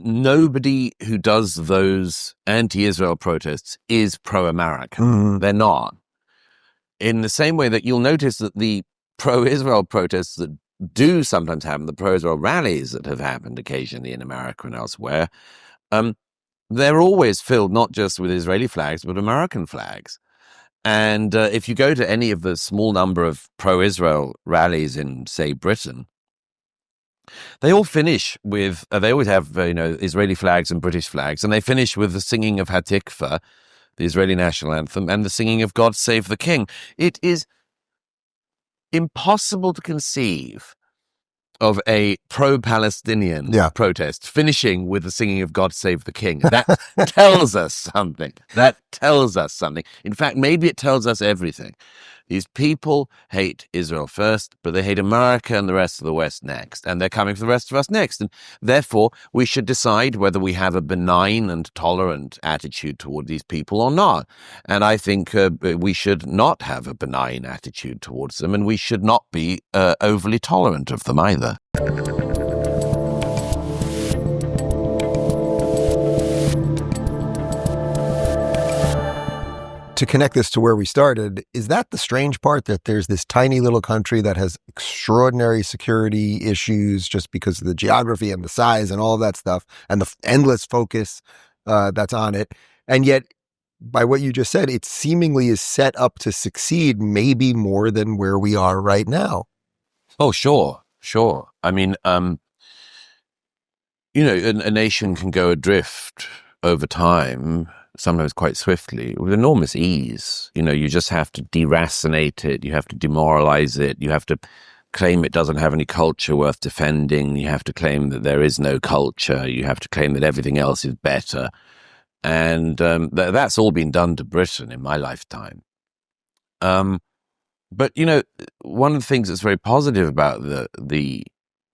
nobody who does those anti-Israel protests is pro-American. Mm-hmm. They're not. In the same way that you'll notice that the pro-Israel protests that do sometimes happen, the pro-Israel rallies that have happened occasionally in America and elsewhere, they're always filled not just with Israeli flags, but American flags. And if you go to any of the small number of pro-Israel rallies in, say, Britain, they all finish with, they always have, Israeli flags and British flags, and they finish with the singing of Hatikva, the Israeli national anthem, and the singing of God Save the King. It is impossible to conceive of a pro-Palestinian protest finishing with the singing of God Save the King. That tells us something. That tells us something. In fact, maybe it tells us everything. These people hate Israel first, but they hate America and the rest of the West next. And they're coming for the rest of us next. And therefore, we should decide whether we have a benign and tolerant attitude toward these people or not. And I think we should not have a benign attitude towards them, and we should not be overly tolerant of them either. To connect this to where we started, is that the strange part, that there's this tiny little country that has extraordinary security issues just because of the geography and the size and all of that stuff and the endless focus that's on it, and yet by what you just said, it seemingly is set up to succeed maybe more than where we are right now? Oh, sure. I mean, a nation can go adrift over time, sometimes quite swiftly, with enormous ease. You just have to deracinate it. You have to demoralize it. You have to claim it doesn't have any culture worth defending. You have to claim that there is no culture. You have to claim that everything else is better. And that's all been done to Britain in my lifetime. But, one of the things that's very positive about the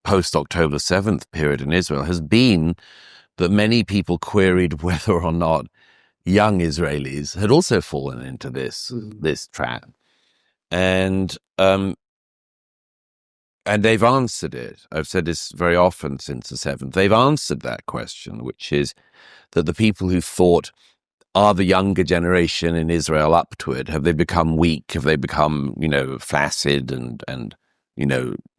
post-October 7th period in Israel has been that many people queried whether or not young Israelis had also fallen into this trap. And they've answered it. I've said this very often since the 7th. They've answered that question, which is that the people who thought, are the younger generation in Israel up to it? Have they become weak? Have they become, flaccid and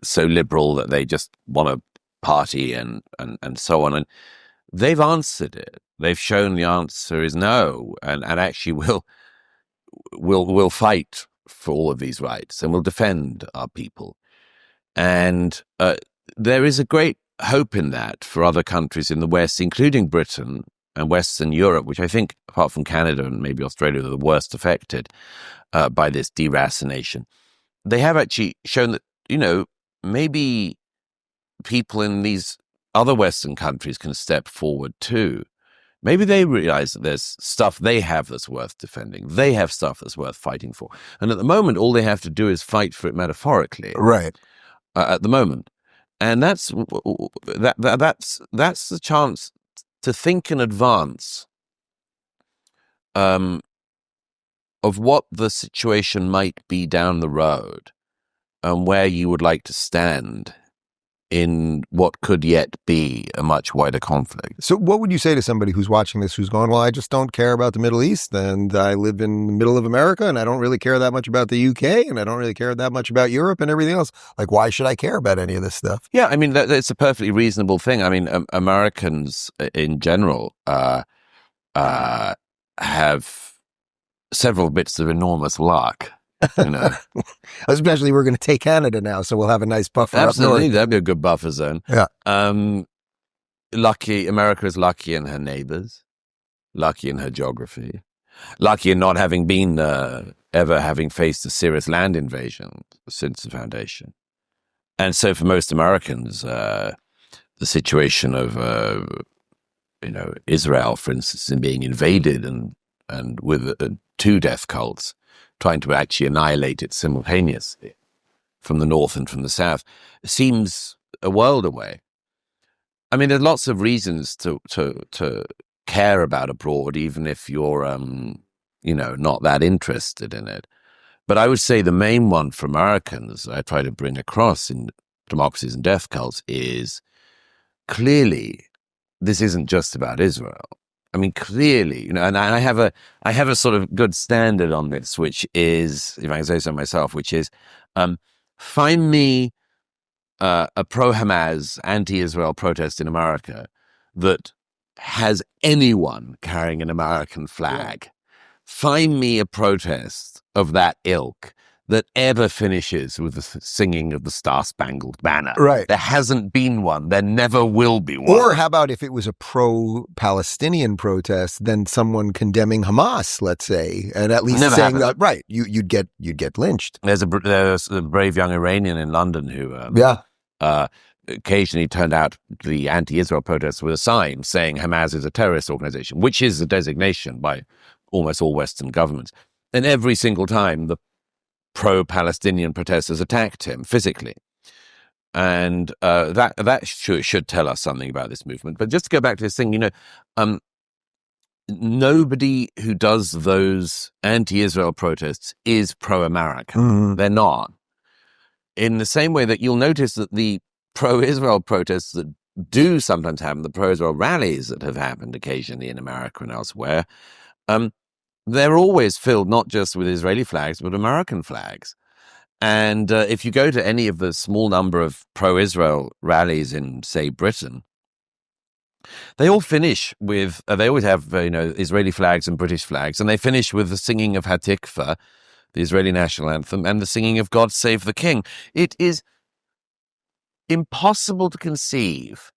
so liberal that they just want to party and so on? And they've answered it. They've shown the answer is no, and actually we'll fight for all of these rights and we'll defend our people. And there is a great hope in that for other countries in the West, including Britain and Western Europe, which I think, apart from Canada and maybe Australia, are the worst affected by this deracination. They have actually shown that, maybe people in these other Western countries can step forward too. Maybe they realize that there's stuff they have that's worth defending. They have stuff that's worth fighting for. And at the moment, all they have to do is fight for it metaphorically. Right. At the moment. And that's the chance to think in advance of what the situation might be down the road and where you would like to stand in what could yet be a much wider conflict. So what would you say to somebody who's watching this, who's going, well, I just don't care about the Middle East, and I live in the middle of America, and I don't really care that much about the UK, and I don't really care that much about Europe and everything else. Like, why should I care about any of this stuff? Yeah, I mean, that's a perfectly reasonable thing. I mean, Americans in general have several bits of enormous luck. Especially we're going to take Canada now, so we'll have a nice buffer. Absolutely, that'd be a good buffer zone. Yeah. America is lucky in her neighbors, lucky in her geography, lucky in not having been ever having faced a serious land invasion since the foundation. And so for most Americans, the situation of Israel, for instance, in being invaded and with two death cults trying to actually annihilate it simultaneously from the north and from the south, seems a world away. I mean, there's lots of reasons to care about abroad, even if you're, not that interested in it. But I would say the main one for Americans I try to bring across in Democracies and Death Cults is clearly this isn't just about Israel. I mean, clearly, and I have a sort of good standard on this, which is, if I can say so myself, which is, find me a pro-Hamas, anti-Israel protest in America that has anyone carrying an American flag. Yeah. Find me a protest of that ilk that ever finishes with the singing of the Star-Spangled Banner. Right. There hasn't been one. There never will be one. Or how about if it was a pro-Palestinian protest, then someone condemning Hamas, let's say, and at least saying that, right, you'd get lynched. There's a brave young Iranian in London who occasionally turned out the anti-Israel protests with a sign saying Hamas is a terrorist organization, which is a designation by almost all Western governments. And every single time the pro-Palestinian protesters attacked him physically. And that should tell us something about this movement. But just to go back to this thing, nobody who does those anti-Israel protests is pro-American. Mm-hmm. They're not. In the same way that you'll notice that the pro-Israel protests that do sometimes happen, the pro-Israel rallies that have happened occasionally in America and elsewhere, they're always filled not just with Israeli flags, but American flags. And if you go to any of the small number of pro-Israel rallies in, say, Britain, they all finish with, they always have, Israeli flags and British flags, and they finish with the singing of Hatikva, the Israeli national anthem, and the singing of God Save the King. It is impossible to conceive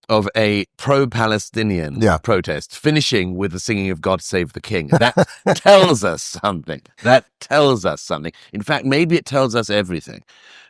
of a pro-Palestinian protest finishing with the singing of God Save the King. That tells us something. That tells us something. In fact, maybe it tells us everything.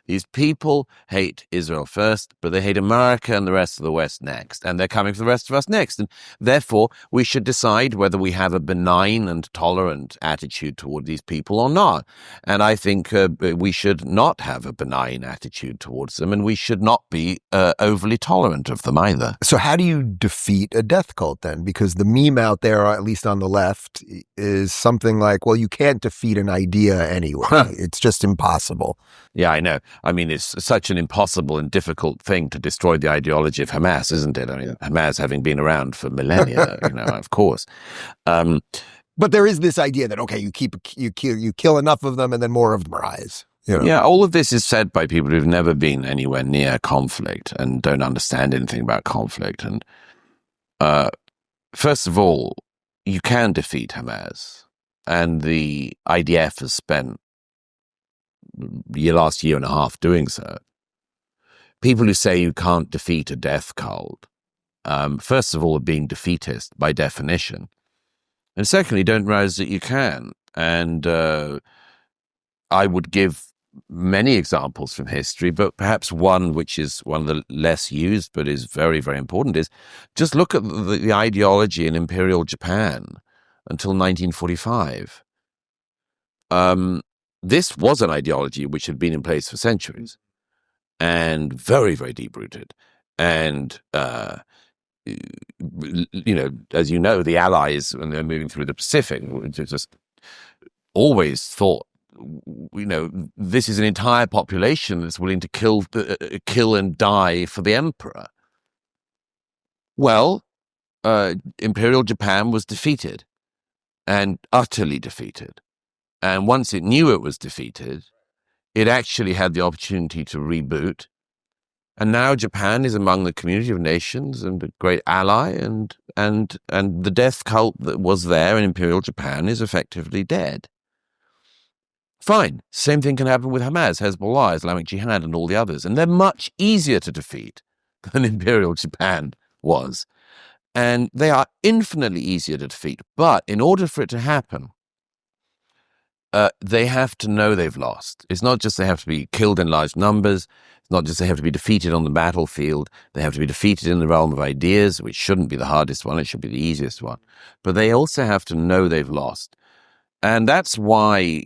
These people hate Israel first, but they hate America and the rest of the West next. And they're coming for the rest of us next. And therefore, we should decide whether we have a benign and tolerant attitude toward these people or not. And I think we should not have a benign attitude towards them, and we should not be overly tolerant of them either. So how do you defeat a death cult then? Because the meme out there, at least on the left, is something like, well, you can't defeat an idea anyway. It's just impossible. Yeah, I know. I mean, it's such an impossible and difficult thing to destroy the ideology of Hamas, isn't it? I mean, Hamas having been around for millennia, of course. But there is this idea that, okay, you kill enough of them and then more of them rise. Yeah, all of this is said by people who've never been anywhere near conflict and don't understand anything about conflict. And first of all, you can defeat Hamas. And the IDF has spent the last year and a half doing so. People who say you can't defeat a death cult, first of all, are being defeatist by definition. And secondly, don't realize that you can. And I would give many examples from history, but perhaps one which is one of the less used but is very, very important is just look at the ideology in Imperial Japan until 1945. This was an ideology which had been in place for centuries and very, very deep-rooted. And, as you know, the Allies, when they're moving through the Pacific, just always thought, this is an entire population that's willing to kill and die for the emperor. Well, Imperial Japan was defeated and utterly defeated. And once it knew it was defeated, it actually had the opportunity to reboot. And now Japan is among the community of nations and a great ally, and the death cult that was there in Imperial Japan is effectively dead. Fine. Same thing can happen with Hamas, Hezbollah, Islamic Jihad, and all the others. And they're much easier to defeat than Imperial Japan was. And they are infinitely easier to defeat. But in order for it to happen, they have to know they've lost. It's not just they have to be killed in large numbers. It's not just they have to be defeated on the battlefield. They have to be defeated in the realm of ideas, which shouldn't be the hardest one. It should be the easiest one. But they also have to know they've lost. And that's why,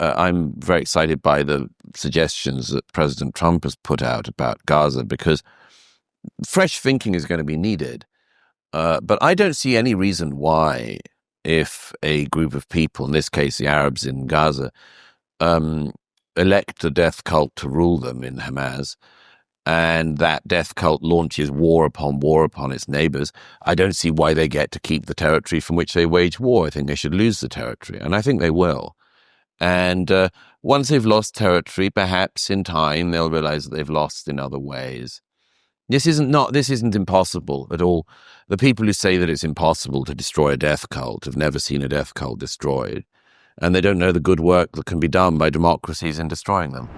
I'm very excited by the suggestions that President Trump has put out about Gaza, because fresh thinking is going to be needed. But I don't see any reason why, if a group of people, in this case the Arabs in Gaza, elect a death cult to rule them in Hamas, and that death cult launches war upon its neighbors, I don't see why they get to keep the territory from which they wage war. I think they should lose the territory, and I think they will. And once they've lost territory, perhaps in time they'll realize that they've lost in other ways. This isn't impossible at all. The people who say that it's impossible to destroy a death cult have never seen a death cult destroyed, and they don't know the good work that can be done by democracies in destroying them.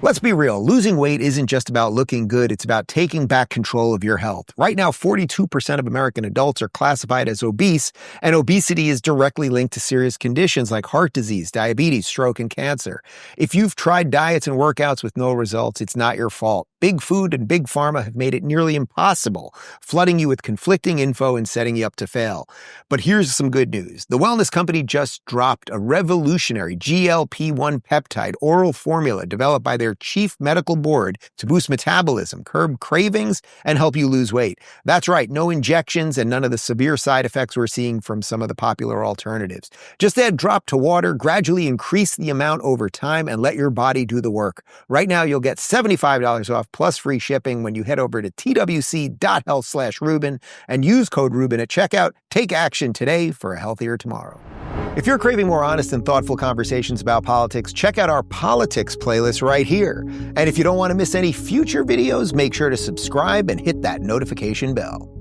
Let's be real. Losing weight isn't just about looking good. It's about taking back control of your health. Right now, 42% of American adults are classified as obese, and obesity is directly linked to serious conditions like heart disease, diabetes, stroke, and cancer. If you've tried diets and workouts with no results, it's not your fault. Big food and big pharma have made it nearly impossible, flooding you with conflicting info and setting you up to fail. But here's some good news. The wellness company just dropped a revolutionary GLP-1 peptide oral formula developed by their chief medical board to boost metabolism, curb cravings, and help you lose weight. That's right, no injections and none of the severe side effects we're seeing from some of the popular alternatives. Just add drop to water, gradually increase the amount over time, and let your body do the work. Right now, you'll get $75 off plus free shipping when you head over to twc.health/Rubin and use code Rubin at checkout. Take action today for a healthier tomorrow. If you're craving more honest and thoughtful conversations about politics, check out our politics playlist right here. And if you don't want to miss any future videos, make sure to subscribe and hit that notification bell.